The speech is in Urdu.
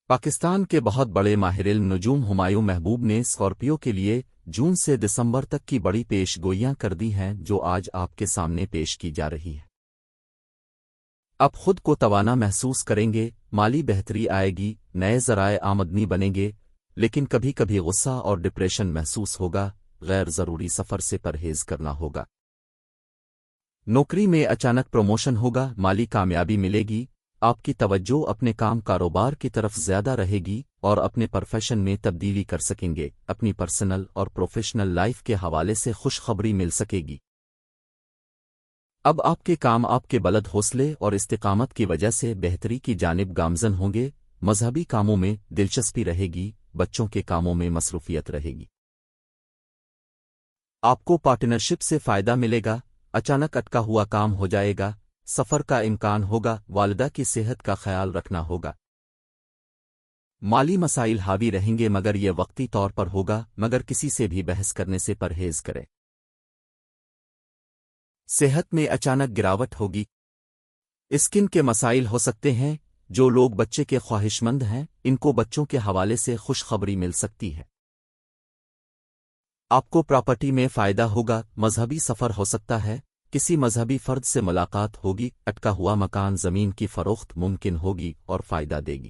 پاکستان کے بہت بڑے ماہر علم نجوم ہمایوں محبوب نے اسکارپیو کے لیے جون سے دسمبر تک کی بڑی پیش گوئیاں کر دی ہیں جو آج آپ کے سامنے پیش کی جا رہی ہیں۔ اب خود کو توانا محسوس کریں گے، مالی بہتری آئے گی، نئے ذرائع آمدنی بنیں گے، لیکن کبھی کبھی غصہ اور ڈپریشن محسوس ہوگا، غیر ضروری سفر سے پرہیز کرنا ہوگا۔ نوکری میں اچانک پروموشن ہوگا، مالی کامیابی ملے گی، آپ کی توجہ اپنے کام کاروبار کی طرف زیادہ رہے گی اور اپنے پروفیشن میں تبدیلی کر سکیں گے، اپنی پرسنل اور پروفیشنل لائف کے حوالے سے خوشخبری مل سکے گی۔ اب آپ کے کام آپ کے بلند حوصلے اور استقامت کی وجہ سے بہتری کی جانب گامزن ہوں گے، مذہبی کاموں میں دلچسپی رہے گی، بچوں کے کاموں میں مصروفیت رہے گی۔ آپ کو پارٹنرشپ سے فائدہ ملے گا، اچانک اٹکا ہوا کام ہو جائے گا، سفر کا امکان ہوگا، والدہ کی صحت کا خیال رکھنا ہوگا۔ مالی مسائل حاوی رہیں گے مگر یہ وقتی طور پر ہوگا، مگر کسی سے بھی بحث کرنے سے پرہیز کریں۔ صحت میں اچانک گراوٹ ہوگی، اسکن کے مسائل ہو سکتے ہیں، جو لوگ بچے کے خواہش مند ہیں ان کو بچوں کے حوالے سے خوشخبری مل سکتی ہے۔ آپ کو پراپرٹی میں فائدہ ہوگا، مذہبی سفر ہو سکتا ہے، کسی مذہبی فرد سے ملاقات ہوگی، اٹکا ہوا مکان زمین کی فروخت ممکن ہوگی اور فائدہ دے گی۔